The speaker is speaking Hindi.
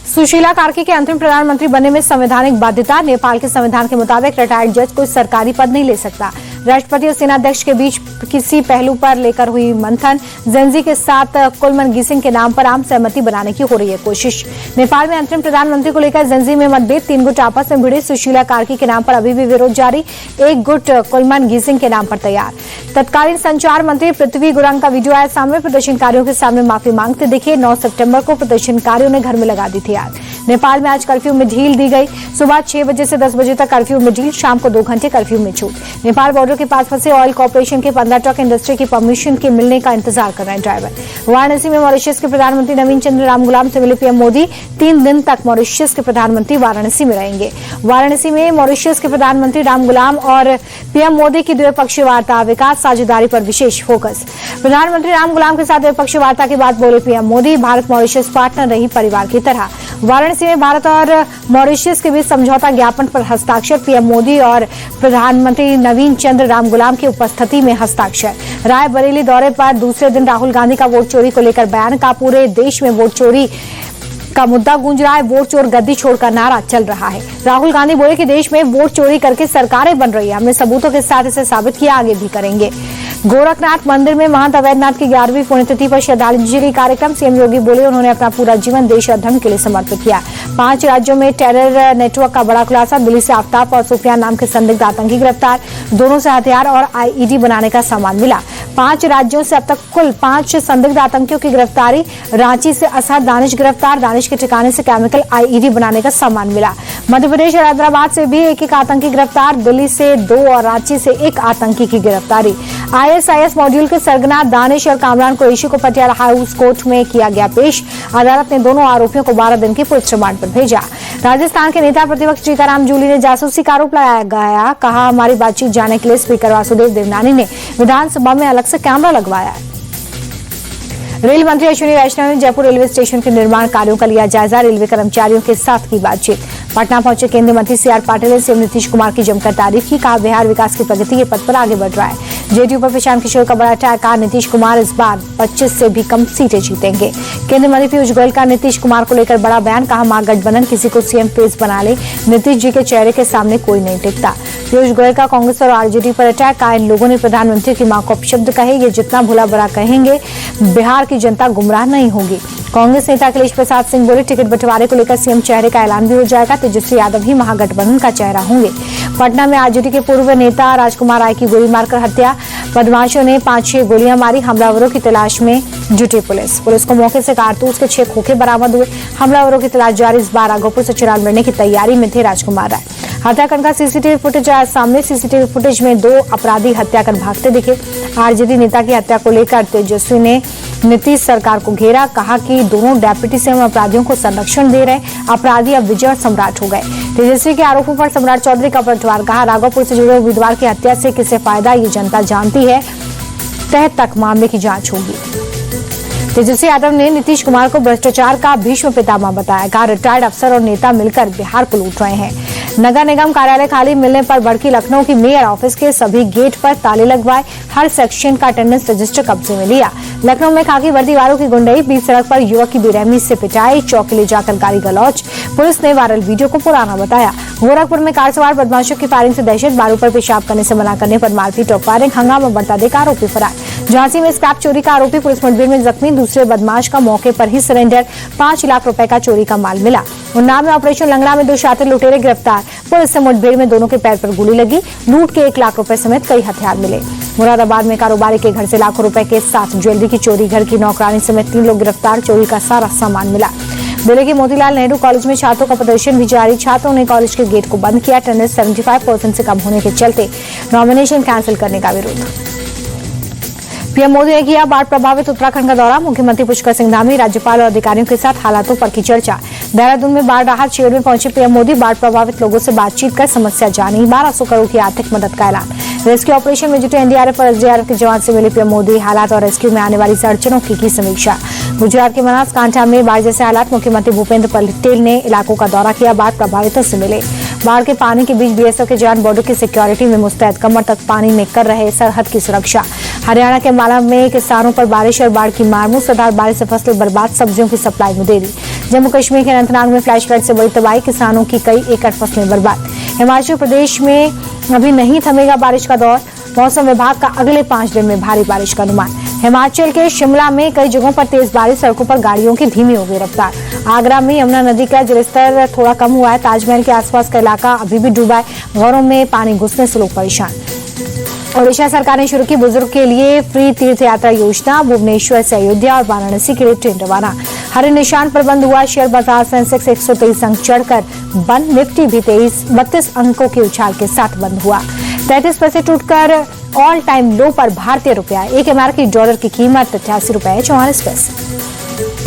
सुशीला कार्की के अंतरिम प्रधानमंत्री बनने में संवैधानिक बाध्यता। नेपाल के संविधान के मुताबिक रिटायर्ड जज कोई सरकारी पद नहीं ले सकता। राष्ट्रपति और सेनाध्यक्ष के बीच किसी पहलू पर लेकर हुई मंथन। जेनजी के साथ कुलमन गिसिंग के नाम पर आम सहमति बनाने की हो रही है कोशिश। नेपाल में अंतरिम प्रधानमंत्री को लेकर जेनजी में मतभेद। 3 गुट आपस में भिड़े। सुशीला कार्की के नाम पर अभी भी विरोध जारी। 1 गुट कुलमन गिसिंग के नाम पर तैयार। तत्कालीन संचार मंत्री पृथ्वी गुरांग का वीडियो आया सामने। प्रदर्शनकारियों के सामने माफी मांगते दिखे। 9 सितंबर को प्रदर्शनकारियों ने घर में लगा दी थी आग। नेपाल में आज कर्फ्यू में ढील दी गई। सुबह 6 बजे से 10 बजे तक कर्फ्यू में ढील। शाम को 2 घंटे कर्फ्यू में छूट। नेपाल बॉर्डर के पास फंसे ऑयल कॉर्पोरेशन के 15 ट्रक इंडस्ट्री की परमिशन के मिलने का इंतजार कर रहे हैं ड्राइवर। वाराणसी में मॉरिशस के प्रधानमंत्री नवीन चंद्र रामगुलाम से मिले पीएम मोदी। 3 दिन तक मॉरिशस के प्रधानमंत्री वाराणसी में रहेंगे। वाराणसी में मॉरिशस के प्रधानमंत्री रामगुलाम और पीएम मोदी की द्विपक्षीय वार्ता। विकास साझेदारी पर विशेष फोकस। प्रधानमंत्री रामगुलाम के साथ द्विपक्षीय वार्ता के बाद बोले PM Modi, Bharat Mauritius partner रही परिवार की तरह। वाराणसी में भारत और मॉरिशस के बीच समझौता ज्ञापन पर हस्ताक्षर। पीएम मोदी और प्रधानमंत्री नवीन चंद्र रामगुलाम की उपस्थिति में हस्ताक्षर। रायबरेली दौरे पर दूसरे दिन राहुल गांधी का वोट चोरी को लेकर बयान। का पूरे देश में वोट चोरी का मुद्दा गूंज रहा है। वोट चोर गद्दी छोड़ का नारा चल रहा है। राहुल गांधी बोले कि देश में वोट चोरी करके सरकारें बन रही है। हमने सबूतों के साथ इसे साबित किया, आगे भी करेंगे। गोरखनाथ मंदिर में महंत अवैधनाथ की 11वीं पुण्यतिथि पर श्रद्धांजलि कार्यक्रम। सीएम योगी बोले उन्होंने अपना पूरा जीवन देश और धर्म के लिए समर्पित किया। 5 राज्यों में टेरर नेटवर्क का बड़ा खुलासा। दिल्ली से आफ्ताब और सुफियान नाम के संदिग्ध आतंकी गिरफ्तार। दोनों से हथियार और आईईडी बनाने का सामान मिला। 5 राज्यों से अब तक कुल 5 संदिग्ध आतंकियों की गिरफ्तारी। रांची से असहद दानिश गिरफ्तार। दानिश के ठिकाने से केमिकल आईईडी बनाने का सामान मिला। मध्य प्रदेश और हैदराबाद से भी एक आतंकी गिरफ्तार। दिल्ली से 2 और रांची से 1 आतंकी की गिरफ्तारी। आईएसआईएस मॉड्यूल के सरगना दानिश और कामरान कुरैशी को पटियाला हाउस कोर्ट में किया गया पेश। अदालत ने दोनों आरोपियों को 12 दिन के पुलिस रिमांड पर भेजा। राजस्थान के नेता प्रतिपक्ष टीकाराम जूली ने जासूसी का आरोप लगाया गया। कहा हमारी बातचीत जाने के लिए स्पीकर वासुदेव देवनानी ने विधानसभा में अलग से कैमरा लगवाया। रेल मंत्री अश्विनी वैष्णव ने जयपुर रेलवे स्टेशन के निर्माण कार्यों का लिया जायजा। रेलवे कर्मचारियों के साथ की बातचीत। पटना पहुंचे केंद्रीय मंत्री सीआर पाटिल ने सीएम नीतीश कुमार की जमकर तारीफ की। कहा बिहार विकास की प्रगति के पथ पर आगे बढ़ रहा है। जेडीयू पर प्रशांत किशोर का बड़ा अटैक। कहा नीतीश कुमार इस बार 25 से भी कम सीटें जीतेंगे। केंद्रीय मंत्री पीयूष गोयल का नीतीश कुमार को लेकर बड़ा बयान। कहा महागठबंधन किसी को सीएम पेज बना ले, नीतीश जी के चेहरे के सामने कोई नहीं टिकता। पीयूष गोयल का कांग्रेस और आरजेडी पर अटैक। कहा इन लोगों ने प्रधानमंत्री की मां को अपशब्द कहे। ये जितना भला बुरा कहेंगे बिहार की जनता गुमराह नहीं होगी। कांग्रेस नेता अखिलेश प्रसाद सिंह बोले टिकट बंटवारे को लेकर सीएम चेहरे का ऐलान भी हो जाएगा। तेजस्वी यादव ही महागठबंधन का चेहरा होंगे। पटना में आरजेडी के पूर्व नेता राजकुमार राय की गोली मारकर हत्या। बदमाशों ने 5-6 गोलियां मारी। हमलावरों की तलाश में जुटी पुलिस को मौके से कारतूस के 6 खोखे बरामद हुए। हमलावरों की तलाश जारी। इस बार आगोपुर से चिराग लड़ने की तैयारी में थे राजकुमार राय। हत्याकांड का सीसीटीवी फुटेज आया सामने। सीसीटीवी फुटेज में 2 अपराधी हत्या कर भागते दिखे। आरजेडी नेता की हत्या को लेकर तेजस्वी ने नीतीश सरकार को घेरा। कहा कि दोनों डेप्यूटी सीएम अपराधियों को संरक्षण दे रहे। अपराधी अब विजय और सम्राट हो गए। तेजस्वी के आरोपों पर सम्राट चौधरी का पलटवार। कहा राघोपुर से जुड़े उम्मीदवार की हत्या से किसे फायदा ये जनता जानती है। तह तक मामले की जांच होगी। तेजस्वी यादव ने नीतीश कुमार को भ्रष्टाचार का भीष्म पितामह बताया। कहा रिटायर्ड अफसर और नेता मिलकर बिहार को लूट रहे हैं। नगर निगम कार्यालय खाली मिलने पर भड़की लखनऊ की मेयर ऑफिस के सभी गेट पर ताले लगवाए। हर सेक्शन का अटेंडेंस रजिस्टर कब्जे में लिया। लखनऊ में खाकी वर्दी वालों की गुंडई। बीच सड़क पर युवक की बेरहमी से पिटाई। चौकी ले जाकर गाली गलौज। पुलिस ने वायरल वीडियो को पुराना बताया। गोरखपुर में कार सवार बदमाशों की फायरिंग से दहशत। बारू पर पेशाब करने से मना करने पर मारपीट और फायरिंग। हंगामा बढ़ता देख आरोपी फरार। झांसी में स्क्रैप चोरी का आरोपी पुलिस मुठभेड़ में जख्मी। दूसरे बदमाश का मौके पर ही सरेंडर। 5 लाख रुपए का चोरी का माल मिला। उन्नाव में ऑपरेशन लंगड़ा में 2 शातिर लुटेरे गिरफ्तार। पुलिस से मुठभेड़ में दोनों के पैर पर गोली लगी। लूट के 1 लाख रुपए समेत कई हथियार मिले। मुरादाबाद में कारोबारी के घर से लाखों रुपए के साथ ज्वेलरी की चोरी। घर की नौकरानी समेत 3 लोग गिरफ्तार। चोरी का सारा सामान मिला। जिले के मोतीलाल नेहरू कॉलेज में छात्रों का प्रदर्शन भी जारी। छात्रों ने कॉलेज के गेट को बंद किया। अटेंडेंस 75% से कम होने के चलते नॉमिनेशन कैंसिल करने का विरोध। पीएम मोदी ने किया बाढ़ प्रभावित उत्तराखंड का दौरा। मुख्यमंत्री पुष्कर सिंह धामी, राज्यपाल और अधिकारियों के साथ हालातों पर की चर्चा। देहरादून में बाढ़ राहत शिविर में पहुंचे पीएम मोदी। बाढ़ प्रभावित लोगों से बातचीत कर समस्या जानी। 1200 करोड़ की आर्थिक मदद का ऐलान। रेस्क्यू ऑपरेशन में जुटे एनडीआरएफ और एसडीआरएफ के जवान से मिले पीएम मोदी। हालात और रेस्क्यू में आने वाली अड़चनों की समीक्षा। गुजरात के बनासकांठा में बाढ़ जैसे हालात। मुख्यमंत्री भूपेंद्र पटेल ने इलाकों का दौरा किया। बाढ़ प्रभावितों से मिले। बाढ़ के पानी के बीच बीएसएफ के जवान बॉर्डर की सिक्योरिटी में मुस्तैद। कमर तक पानी में कर रहे सरहद की सुरक्षा। हरियाणा के माला में किसानों पर बारिश और बाढ़ की मार। मूसलाधार बारिश से फसलें बर्बाद। सब्जियों की सप्लाई में देरी। जम्मू कश्मीर के अनंतनाग में फ्लैश फ्लड से बड़ी तबाही, किसानों की कई एकड़ फसलें बर्बाद। हिमाचल प्रदेश में अभी नहीं थमेगा बारिश का दौर, मौसम विभाग का अगले 5 दिन में भारी बारिश का अनुमान। हिमाचल के शिमला में कई जगहों पर तेज बारिश, सड़कों पर गाड़ियों की धीमी हो गई रफ्तार। आगरा में यमुना नदी का जलस्तर थोड़ा कम हुआ है, ताजमहल के आसपास का इलाका अभी भी डूबा है, घरों में पानी घुसने से लोग परेशान। ओडिशा सरकार ने शुरू की बुजुर्ग के लिए फ्री तीर्थ यात्रा योजना, भुवनेश्वर से अयोध्या और वाराणसी के लिए ट्रेन रवाना। हरे निशान पर बंद हुआ शेयर बाजार, सेंसेक्स 123 अंक चढ़कर बंद, निफ्टी भी 32 अंकों के उछाल के साथ बंद हुआ। 33 पैसे टूटकर ऑल टाइम लो पर भारतीय रुपया, एक अमेरिकी डॉलर की कीमत 88 रुपए 44 पैसे।